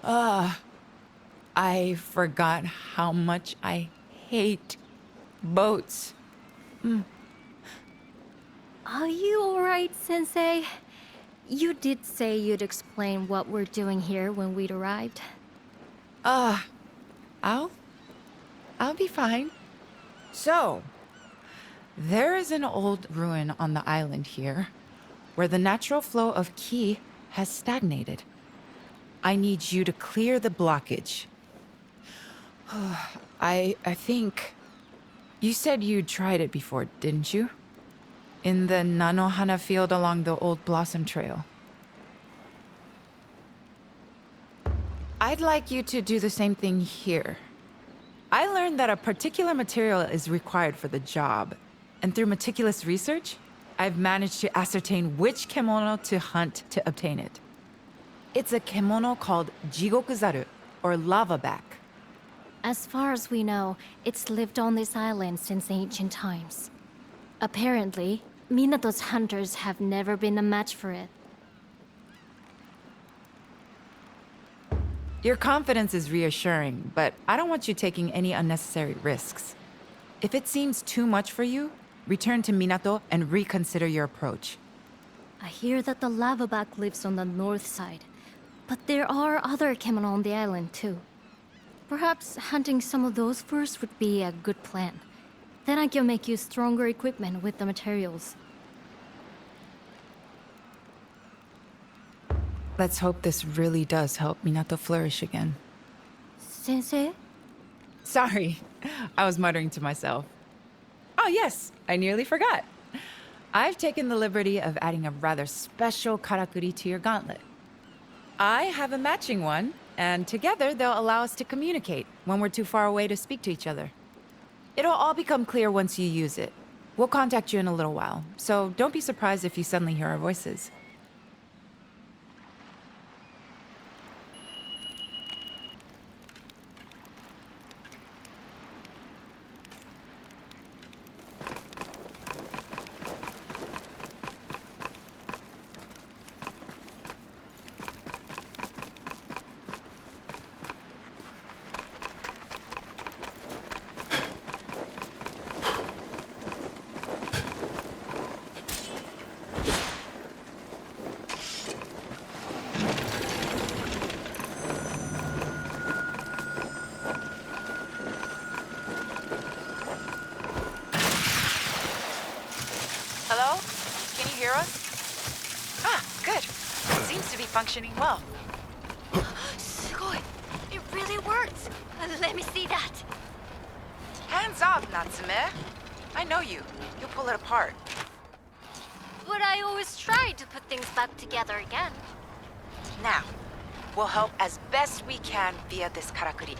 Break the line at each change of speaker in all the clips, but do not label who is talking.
I forgot how much I hate boats.
Are you alright, Sensei? You did say you'd explain what we're doing here when we'd arrived.
I'll be fine. So, there is an old ruin on the island here where the natural flow of ki has stagnated. I need you to clear the blockage. I think you said you tried it before, didn't you? In the Nanohana field along the old Blossom Trail. I'd like you to do the same thing here. I learned that a particular material is required for the job, and through meticulous research, I've managed to ascertain which kimono to hunt to obtain it. It's a kimono called Jigokuzaru, or lava back.
As far as we know, it's lived on this island since ancient times. Apparently, Minato's hunters have never been a match for it.
Your confidence is reassuring, but I don't want you taking any unnecessary risks. If it seems too much for you, return to Minato and reconsider your approach.
I hear that the lavaback lives on the north side, but there are other kimono on the island too. Perhaps hunting some of those first would be a good plan. Then I can make you stronger equipment with the materials.
Let's hope this really does help Minato flourish again.
Sensei?
Sorry, I was muttering to myself. Oh yes, I nearly forgot. I've taken the liberty of adding a rather special karakuri to your gauntlet. I have a matching one, and together they'll allow us to communicate when we're too far away to speak to each other. It'll all become clear once you use it. We'll contact you in a little while, so don't be surprised if you suddenly hear our voices. Hello? Can you hear us? Ah, good. It seems to be functioning well.
すごい! It really works! Let me see that!
Hands off, Natsume. I know you. You'll pull it apart.
But I always try to put things back together again.
Now, we'll help as best we can via this karakuri.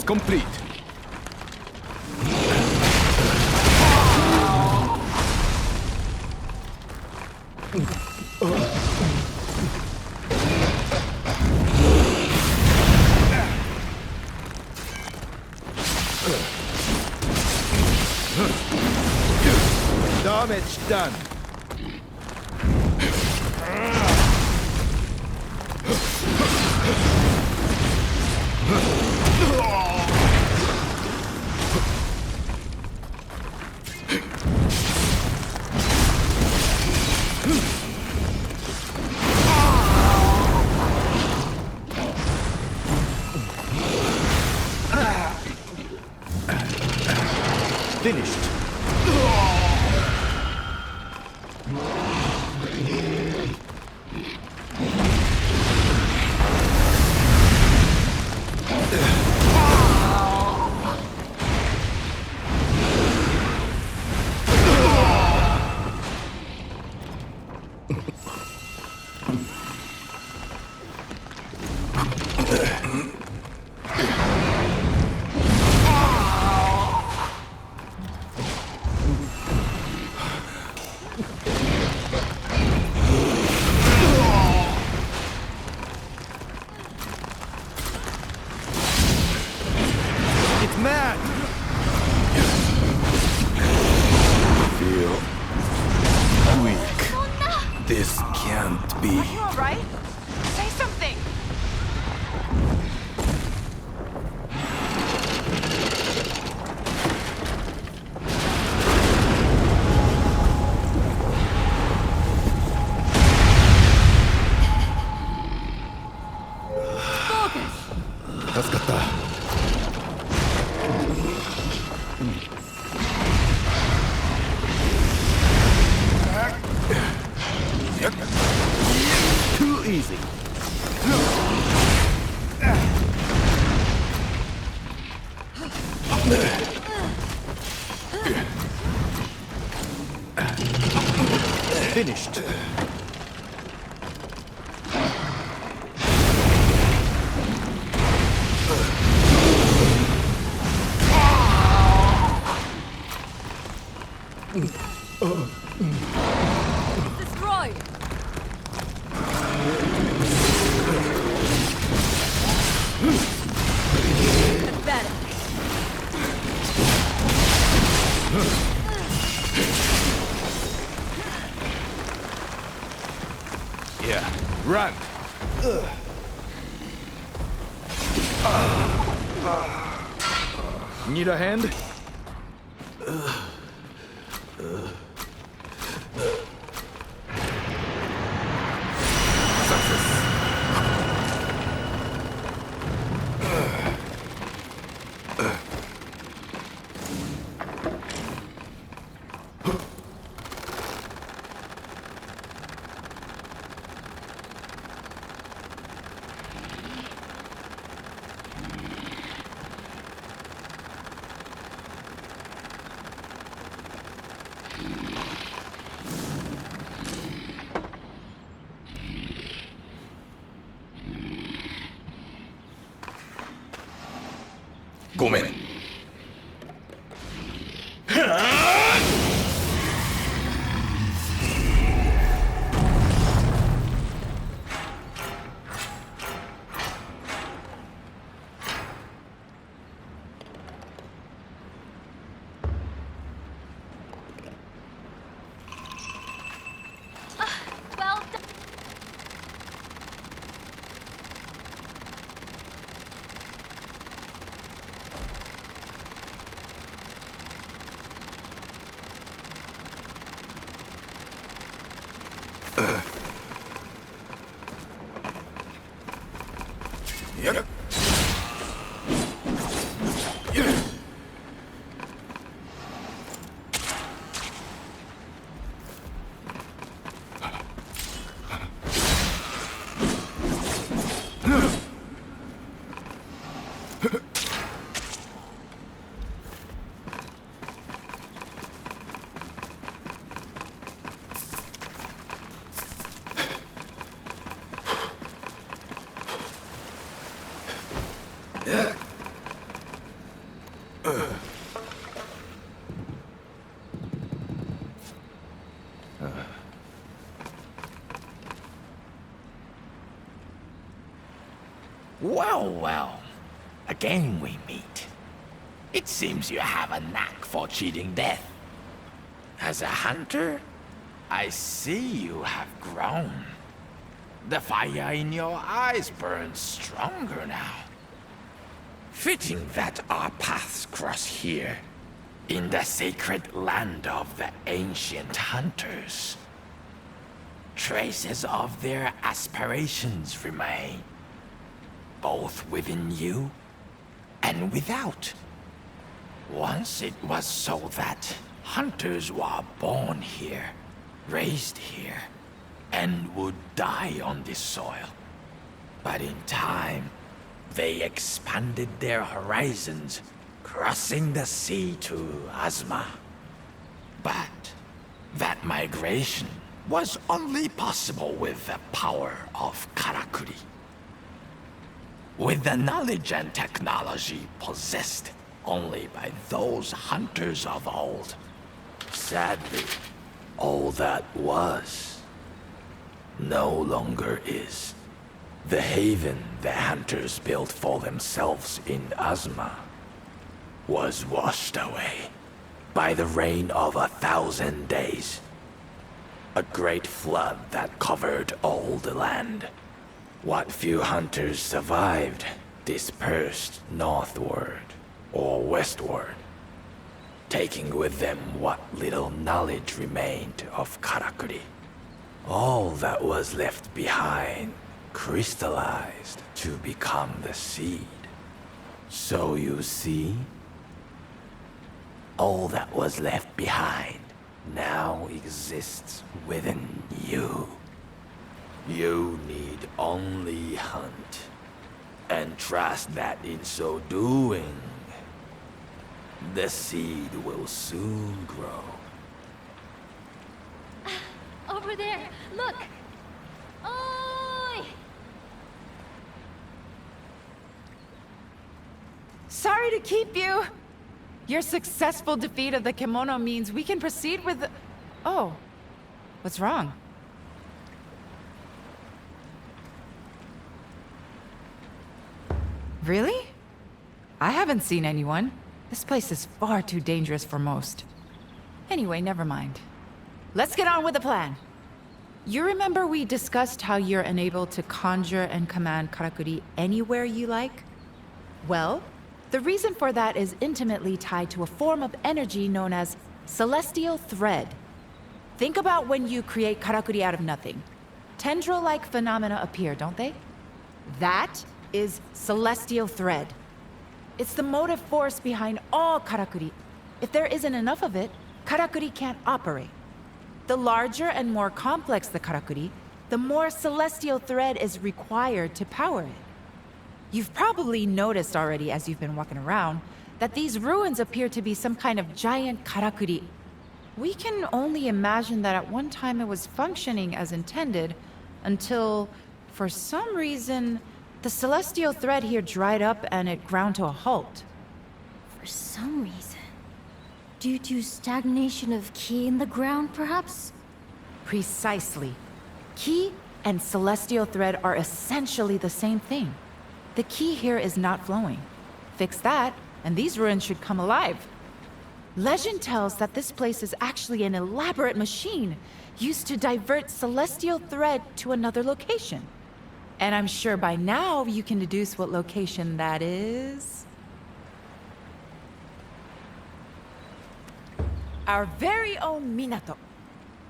complete. Damage done. Finished. Mad! Feel weak. This can't be.
Are you alright? Say something!
Focus! 助かった。Too easy. Finished.
Destroyed! Pathetic.
Yeah, run! Need a hand? Go man.
Well done.
Yep. Well, well. Again we meet. It seems you have a knack for cheating death. As a hunter, I see you have grown. The fire in your eyes burns stronger now. Fitting that our paths cross here, in the sacred land of the ancient hunters. Traces of their aspirations remain, both within you and without. Once it was so that hunters were born here, raised here, and would die on this soil. But in time, they expanded their horizons, crossing the sea to Azuma. But that migration was only possible with the power of Karakuri. With the knowledge and technology possessed only by those hunters of old. Sadly, all that was no longer is. The haven the hunters built for themselves in Azuma was washed away by the rain of 1,000 days. A great flood that covered all the land. What few hunters survived dispersed northward or westward, taking with them what little knowledge remained of Karakuri. All that was left behind crystallized to become the seed. So you see, all that was left behind now exists within you. You need only hunt, and trust that in so doing, the seed will soon grow.
Over there! Look! Oi!
Sorry to keep you. Your successful defeat of the kimono means we can proceed with the... Oh. What's wrong? Really? I haven't seen anyone. This place is far too dangerous for most. Anyway, never mind. Let's get on with the plan. You remember we discussed how you're enabled to conjure and command Karakuri anywhere you like? Well, the reason for that is intimately tied to a form of energy known as celestial thread. Think about when you create Karakuri out of nothing. Tendril-like phenomena appear, don't they? That is celestial thread. It's the motive force behind all Karakuri. If there isn't enough of it, Karakuri can't operate. The larger and more complex the Karakuri, the more celestial thread is required to power it. You've probably noticed already as you've been walking around that these ruins appear to be some kind of giant Karakuri. We can only imagine that at one time it was functioning as intended until, for some reason, the celestial thread here dried up and it ground to a halt.
For some reason. Due to stagnation of ki in the ground, perhaps?
Precisely. Ki and celestial thread are essentially the same thing. The ki here is not flowing. Fix that, and these ruins should come alive. Legend tells that this place is actually an elaborate machine used to divert celestial thread to another location. And I'm sure by now you can deduce what location that is. Our very own Minato.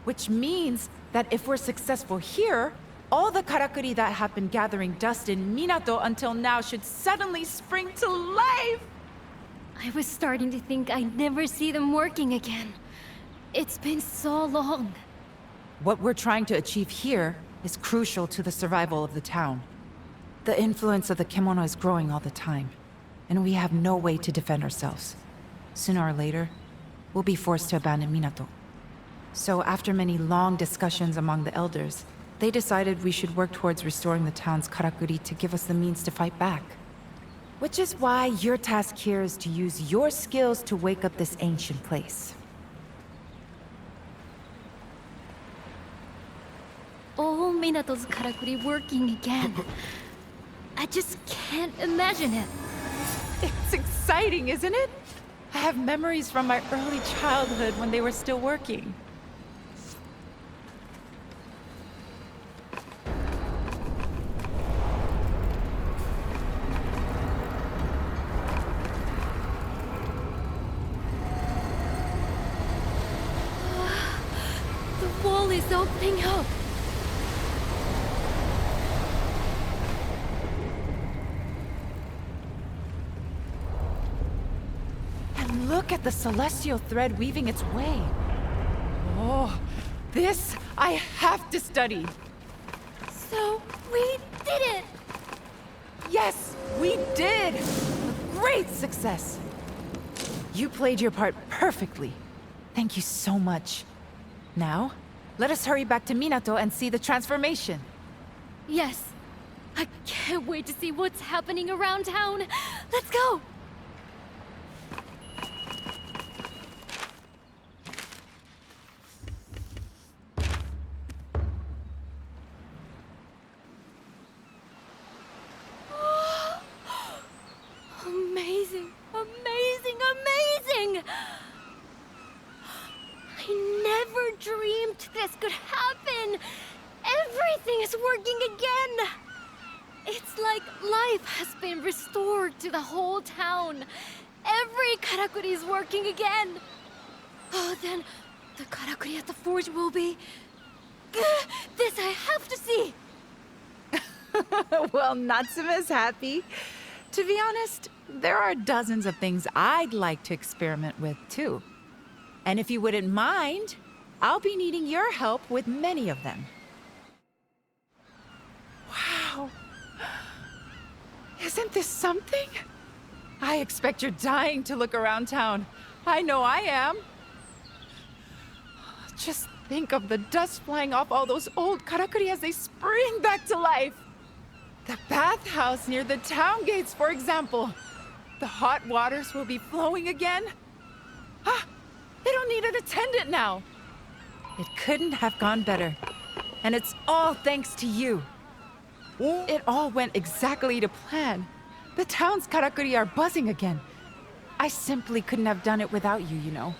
Which means that if we're successful here, all the Karakuri that have been gathering dust in Minato until now should suddenly spring to life!
I was starting to think I'd never see them working again. It's been so long.
What we're trying to achieve here is crucial to the survival of the town. The influence of the kimono is growing all the time, and we have no way to defend ourselves. Sooner or later, we'll be forced to abandon Minato. So after many long discussions among the elders, they decided we should work towards restoring the town's Karakuri to give us the means to fight back. Which is why your task here is to use your skills to wake up this ancient place.
All Minato's Karakuri working again. I just can't imagine it.
It's exciting, isn't it? I have memories from my early childhood when they were still working.
The wall is opening up.
And look at the celestial thread weaving its way. Oh, this I have to study.
So, we did it!
Yes, we did! A great success! You played your part perfectly. Thank you so much. Now, let us hurry back to Minato and see the transformation.
Yes. I can't wait to see what's happening around town. Let's go! Amazing! Amazing! Amazing! I never dreamed this could happen! Everything is working again! It's like life has been restored to the whole town. Every karakuri is working again. Oh, then the karakuri at the forge will be... This I have to see!
Well, Natsuma's happy. To be honest, there are dozens of things I'd like to experiment with, too. And if you wouldn't mind, I'll be needing your help with many of them. Wow. Isn't this something? I expect you're dying to look around town. I know I am. Just think of the dust flying off all those old karakuri as they spring back to life. The bathhouse near the town gates, for example. The hot waters will be flowing again. Ah, they don't need an attendant now. It couldn't have gone better. And it's all thanks to you. It all went exactly to plan. The town's karakuri are buzzing again. I simply couldn't have done it without you, you know.